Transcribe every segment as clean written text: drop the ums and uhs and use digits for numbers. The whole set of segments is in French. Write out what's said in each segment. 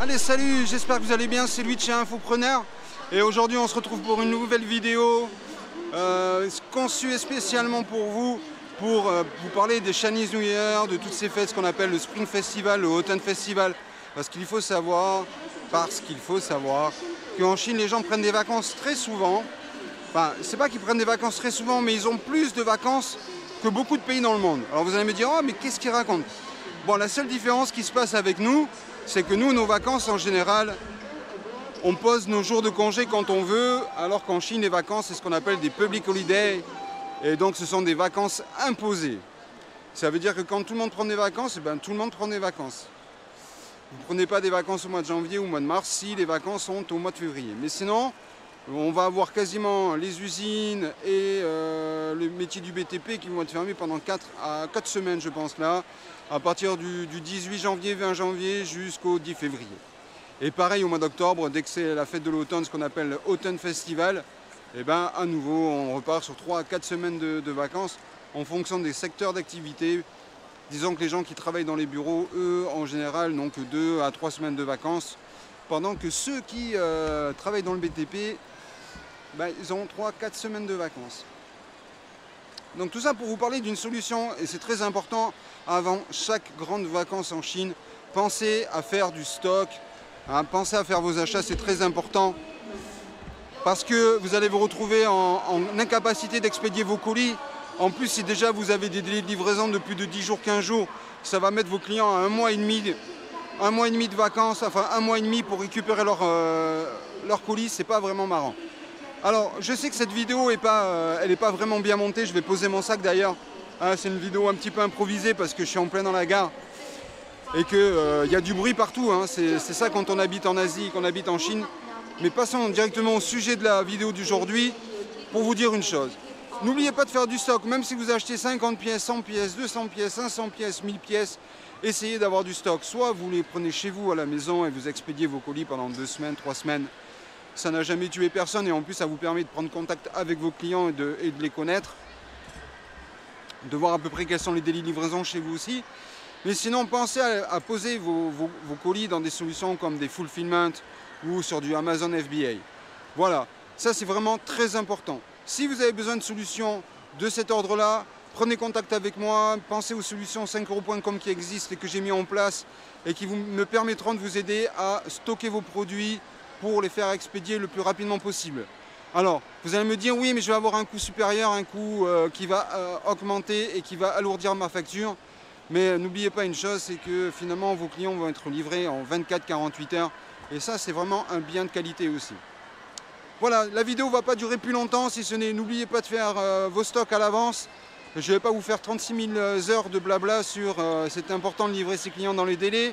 Allez, salut, j'espère que vous allez bien, c'est Louis de chez Infopreneur. Et aujourd'hui, on se retrouve pour une nouvelle vidéo conçue spécialement pour vous parler des Chinese New Year, de toutes ces fêtes, ce qu'on appelle le Spring Festival, le Autumn Festival. Parce qu'il faut savoir qu'en Chine, les gens prennent des vacances très souvent. Enfin, c'est pas qu'ils prennent des vacances très souvent, mais ils ont plus de vacances que beaucoup de pays dans le monde. Alors vous allez me dire, oh, mais qu'est-ce qu'ils racontent? Bon, la seule différence qui se passe avec nous, c'est que nous, nos vacances, en général, on pose nos jours de congé quand on veut, alors qu'en Chine, les vacances, c'est ce qu'on appelle des public holidays, et donc ce sont des vacances imposées. Ça veut dire que quand tout le monde prend des vacances, eh ben, tout le monde prend des vacances. Vous ne prenez pas des vacances au mois de janvier ou au mois de mars, si les vacances sont au mois de février. Mais sinon, on va avoir quasiment les usines et le métier du BTP qui vont être fermés pendant 4 semaines, je pense, là, à partir du 18 janvier, 20 janvier jusqu'au 10 février. Et pareil au mois d'octobre, dès que c'est la fête de l'automne, ce qu'on appelle le Autumn Festival, et ben à nouveau, on repart sur 3 à 4 semaines de vacances en fonction des secteurs d'activité. Disons que les gens qui travaillent dans les bureaux, eux, en général, n'ont que 2 à 3 semaines de vacances, pendant que ceux qui travaillent dans le BTP, ben, ils ont 3 à 4 semaines de vacances. Donc tout ça pour vous parler d'une solution, et c'est très important, avant chaque grande vacances en Chine, pensez à faire du stock, hein, pensez à faire vos achats, c'est très important, parce que vous allez vous retrouver en incapacité d'expédier vos colis. En plus, si déjà vous avez des délais de livraison de plus de 10 jours, 15 jours, ça va mettre vos clients à un mois et demi de vacances, enfin un mois et demi pour récupérer leur colis, c'est pas vraiment marrant. Alors, je sais que cette vidéo elle est pas vraiment bien montée, je vais poser mon sac d'ailleurs. Hein, c'est une vidéo un petit peu improvisée parce que je suis en plein dans la gare et qu'il y a du bruit partout. Hein. C'est ça quand on habite en Asie, qu'on habite en Chine. Mais passons directement au sujet de la vidéo d'aujourd'hui pour vous dire une chose. N'oubliez pas de faire du stock, même si vous achetez 50 pièces, 100 pièces, 200 pièces, 500 pièces, 1000 pièces, essayez d'avoir du stock. Soit vous les prenez chez vous à la maison et vous expédiez vos colis pendant 2 semaines, 3 semaines. Ça n'a jamais tué personne et en plus ça vous permet de prendre contact avec vos clients et de les connaître, de voir à peu près quels sont les délais de livraison chez vous aussi. Mais sinon, pensez à poser vos colis dans des solutions comme des fulfillment ou sur du Amazon FBA. Voilà, ça c'est vraiment très important. Si vous avez besoin de solutions de cet ordre-là, prenez contact avec moi, pensez aux solutions 5euros.com qui existent et que j'ai mis en place et qui me permettront de vous aider à stocker vos produits pour les faire expédier le plus rapidement possible. Alors, vous allez me dire, oui, mais je vais avoir un coût supérieur, un coût qui va augmenter et qui va alourdir ma facture. Mais n'oubliez pas une chose, c'est que finalement, vos clients vont être livrés en 24-48 heures. Et ça, c'est vraiment un bien de qualité aussi. Voilà, la vidéo ne va pas durer plus longtemps, si ce n'est, n'oubliez pas de faire vos stocks à l'avance. Je ne vais pas vous faire 36 000 heures de blabla sur c'est important de livrer ses clients dans les délais.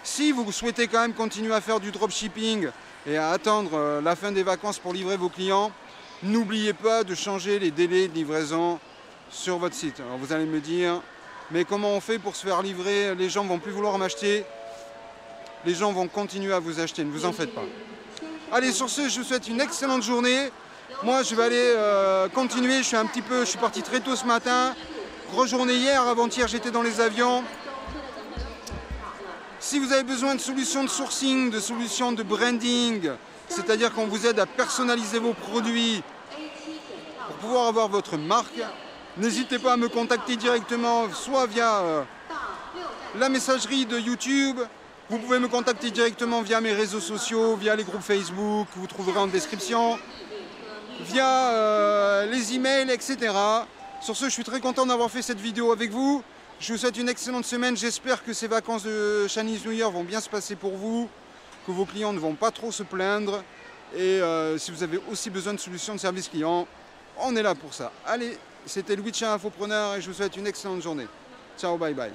Si vous souhaitez quand même continuer à faire du dropshipping et à attendre la fin des vacances pour livrer vos clients, n'oubliez pas de changer les délais de livraison sur votre site. Alors vous allez me dire, mais comment on fait pour se faire livrer? Les gens ne vont plus vouloir m'acheter. Les gens vont continuer à vous acheter, ne vous en faites pas. Allez, sur ce, je vous souhaite une excellente journée. Moi, je vais aller continuer. Je suis parti très tôt ce matin. Grosse journée hier, avant-hier, j'étais dans les avions. Si vous avez besoin de solutions de sourcing, de solutions de branding, c'est-à-dire qu'on vous aide à personnaliser vos produits pour pouvoir avoir votre marque, n'hésitez pas à me contacter directement, soit via la messagerie de YouTube. Vous pouvez me contacter directement via mes réseaux sociaux, via les groupes Facebook, que vous trouverez en description, via les emails, etc. Sur ce, je suis très content d'avoir fait cette vidéo avec vous. Je vous souhaite une excellente semaine. J'espère que ces vacances de Chinese New Year vont bien se passer pour vous, que vos clients ne vont pas trop se plaindre. Et si vous avez aussi besoin de solutions de service client, on est là pour ça. Allez, c'était Louis de chez Infopreneur et je vous souhaite une excellente journée. Ciao, bye bye.